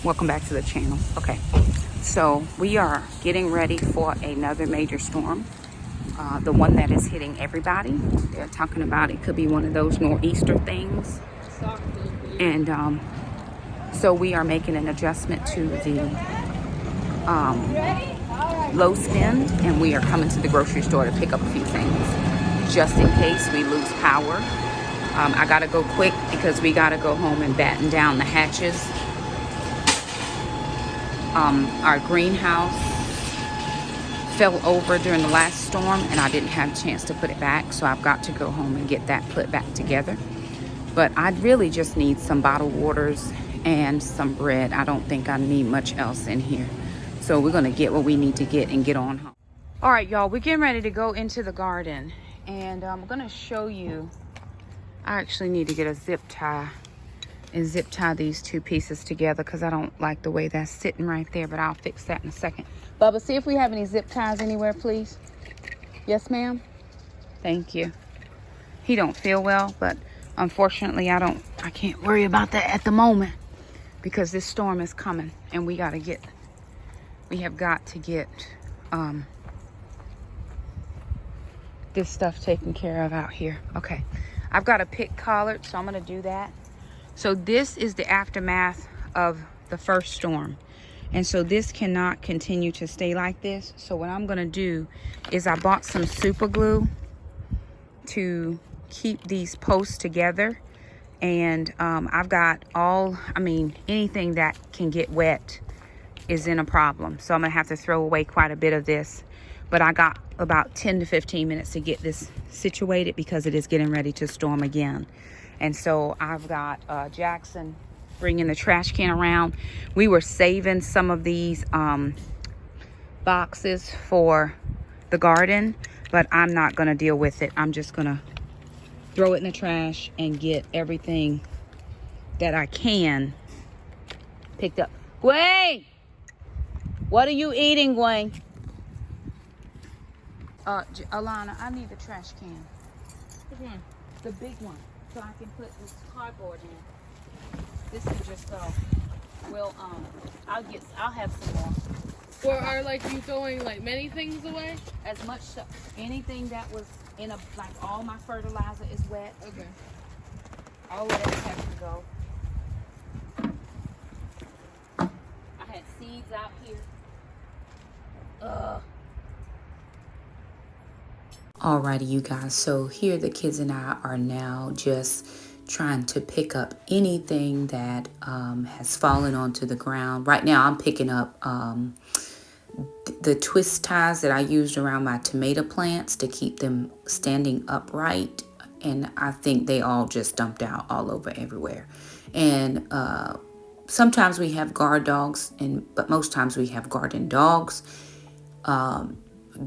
Welcome back to the channel. Okay, so we are getting ready for another major storm. The one that is hitting everybody. They're talking about it could be one of those nor'easter things. And so we are making an adjustment to the low spend, and we are coming to the grocery store to pick up a few things just in case we lose power. I gotta go quick because we gotta go home and batten down the hatches. Our greenhouse fell over during the last storm and I didn't have a chance to put it back, so I've got to go home and get that put back together. But I really just need some bottled waters and some bread. I don't think I need much else in here. So we're gonna get what we need to get and get on home. All right, y'all, we're getting ready to go into the garden, and I'm gonna show you. I actually need to get a zip tie and zip tie these two pieces together because I don't like the way that's sitting right there, but I'll fix that in a second. Bubba, see if we have any zip ties anywhere, please. Yes, ma'am. Thank you. He don't feel well, but unfortunately I can't worry about that at the moment because this storm is coming and we have got to get this stuff taken care of out here. Okay, I've got to pick collards, so I'm gonna do that. So this is the aftermath of the first storm. And so this cannot continue to stay like this. So what I'm gonna do is I bought some super glue to keep these posts together. And I've got anything that can get wet is in a problem. So I'm gonna have to throw away quite a bit of this. But I got about 10 to 15 minutes to get this situated because it is getting ready to storm again. And so I've got Jackson bringing the trash can around. We were saving some of these boxes for the garden, but I'm not gonna deal with it. I'm just gonna throw it in the trash and get everything that I can picked up. Gwen! What are you eating, Gwen? Alana, I need the trash can. Which one? The big one. So I can put this cardboard in. This can just go. Well, I'll have some more. Or are you throwing many things away? As much stuff, anything that was in all my fertilizer is wet. Okay. All of that has to go. I had seeds out here. Alrighty, you guys, so here the kids and I are now just trying to pick up anything that has fallen onto the ground. Right now I'm picking up the twist ties that I used around my tomato plants to keep them standing upright, and I think they all just dumped out all over everywhere. And sometimes we have guard dogs, but most times we have garden dogs.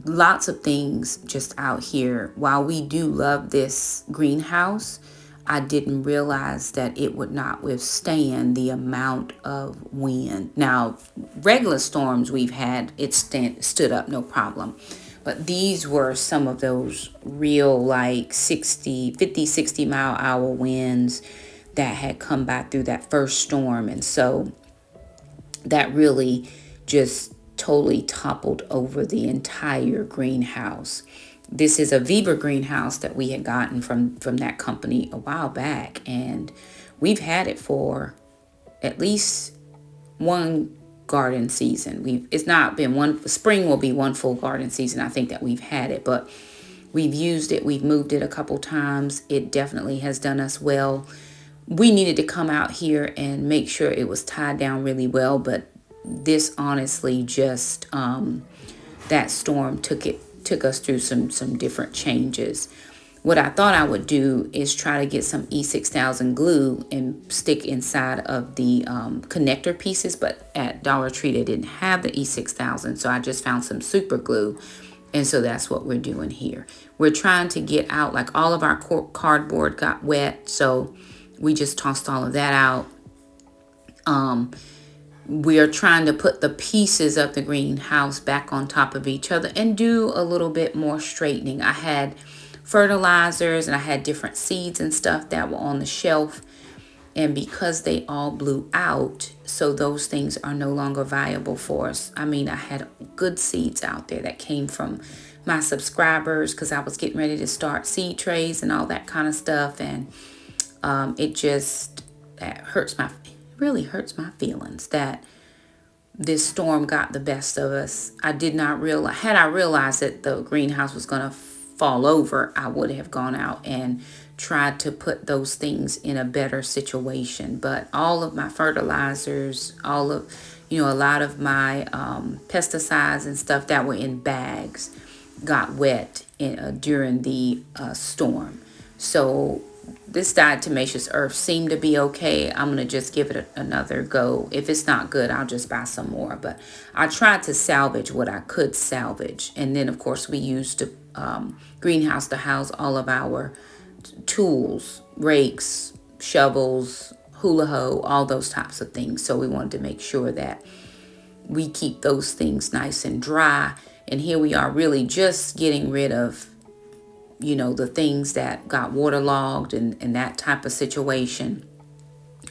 Lots of things just out here. While we do love this greenhouse, I didn't realize that it would not withstand the amount of wind. Now, regular storms we've had, it stood up no problem. But these were some of those real 50, 60 mile hour winds that had come by through that first storm. And so that really just totally toppled over the entire greenhouse. This is a Viva greenhouse that we had gotten from that company a while back, and we've had it for at least one garden season. It's not been one. Spring will be one full garden season, I think, that we've had it, but we've used it. We've moved it a couple times. It definitely has done us well. We needed to come out here and make sure it was tied down really well, but this honestly just that storm took us through some different changes. What I thought I would do is try to get some E6000 glue and stick inside of the connector pieces, but at Dollar Tree they didn't have the E6000, so I just found some super glue, and so that's what we're doing here. We're trying to get out, all of our cardboard got wet, so we just tossed all of that out. We are trying to put the pieces of the greenhouse back on top of each other and do a little bit more straightening. I had fertilizers and I had different seeds and stuff that were on the shelf. And because they all blew out, so those things are no longer viable for us. I mean, I had good seeds out there that came from my subscribers because I was getting ready to start seed trays and all that kind of stuff. And it just really hurts my feelings that this storm got the best of us. I did not realize, had I realized that the greenhouse was going to fall over, I would have gone out and tried to put those things in a better situation. But all of my fertilizers, a lot of my pesticides and stuff that were in bags got wet during the storm. So this diatomaceous earth seemed to be okay. I'm going to just give it another go. If it's not good, I'll just buy some more. But I tried to salvage what I could salvage. And then, of course, we used the greenhouse to house all of our tools, rakes, shovels, hula hoe, all those types of things. So we wanted to make sure that we keep those things nice and dry. And here we are really just getting rid of the things that got waterlogged and that type of situation.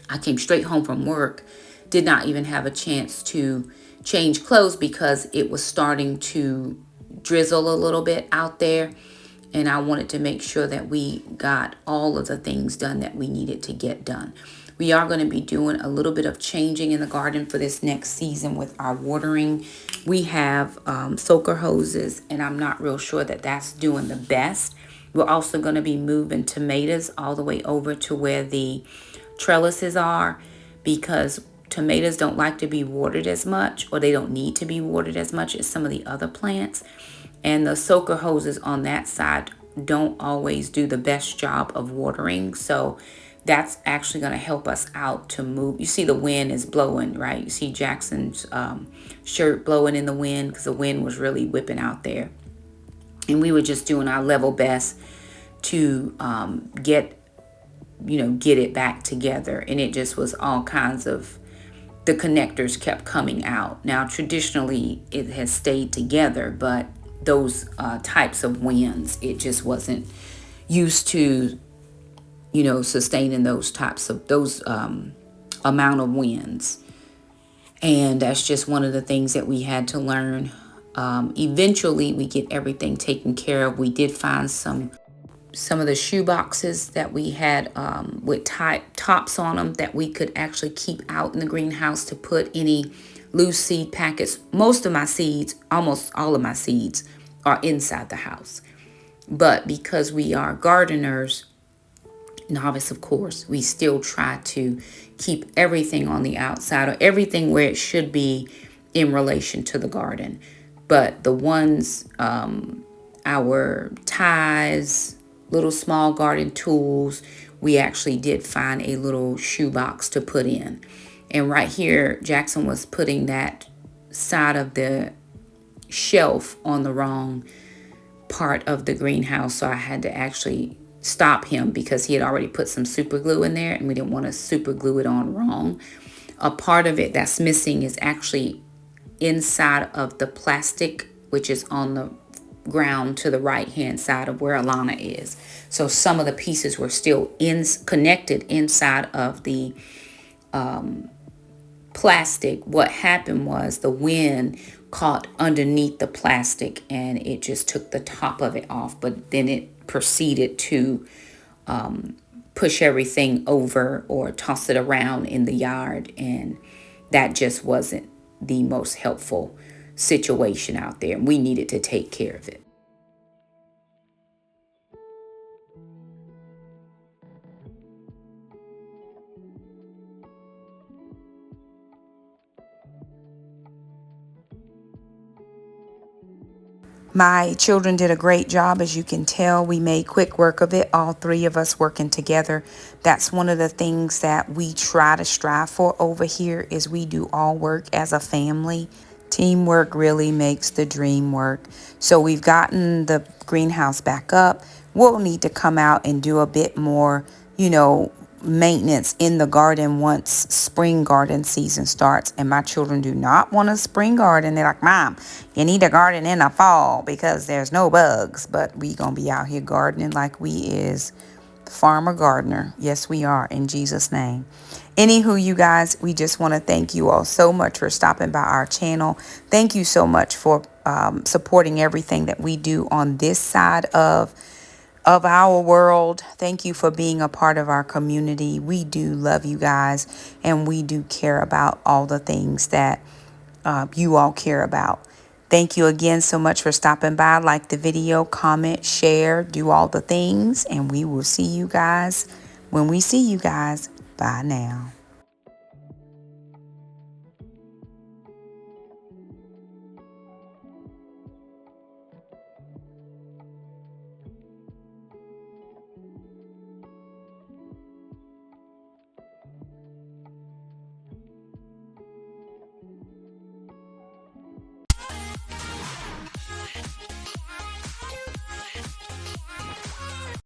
I came straight home from work, did not even have a chance to change clothes because it was starting to drizzle a little bit out there. And I wanted to make sure that we got all of the things done that we needed to get done. We are going to be doing a little bit of changing in the garden for this next season with our watering. We have soaker hoses, and I'm not real sure that that's doing the best. We're also going to be moving tomatoes all the way over to where the trellises are because tomatoes don't like to be watered as much, or they don't need to be watered as much as some of the other plants. And the soaker hoses on that side don't always do the best job of watering. So that's actually going to help us out to move. You see the wind is blowing, right? You see Jackson's shirt blowing in the wind because the wind was really whipping out there. And we were just doing our level best to get it back together. And it just was all kinds of, the connectors kept coming out. Now, traditionally, it has stayed together, but those types of winds, it just wasn't used to, sustaining those amount of winds. And that's just one of the things that we had to learn. Eventually, we get everything taken care of. We did find some of the shoe boxes that we had with tops on them that we could actually keep out in the greenhouse to put any loose seed packets. Most of my seeds, almost all of my seeds, are inside the house. But because we are gardeners, novice, of course, we still try to keep everything on the outside, or everything where it should be in relation to the garden. But the ones, our ties, little small garden tools, we actually did find a little shoebox to put in. And right here, Jackson was putting that side of the shelf on the wrong part of the greenhouse. So I had to actually stop him because he had already put some super glue in there and we didn't want to super glue it on wrong. A part of it that's missing is actually inside of the plastic, which is on the ground to the right hand side of where Alana is. So some of the pieces were still connected inside of the plastic. What happened was the wind caught underneath the plastic and it just took the top of it off, but then it proceeded to push everything over or toss it around in the yard, and that just wasn't the most helpful situation out there. We needed to take care of it. My children did a great job. As you can tell, we made quick work of it, all three of us working together. That's one of the things that we try to strive for over here, is we do all work as a family. Teamwork really makes the dream work. So we've gotten the greenhouse back up. We'll need to come out and do a bit more, maintenance in the garden once spring garden season starts. And my children do not want a spring garden. They're like, Mom, you need a garden in the fall because there's no bugs. But we gonna be out here gardening like we is farmer gardener. Yes, we are, in Jesus' name. Anywho, you guys, we just want to thank you all so much for stopping by our channel. Thank you so much for supporting everything that we do on this side of our world. Thank you for being a part of our community. We do love you guys, and we do care about all the things that you all care about. Thank you again so much for stopping by. Like the video, comment, share, do all the things, and we will see you guys when we see you guys. Bye now.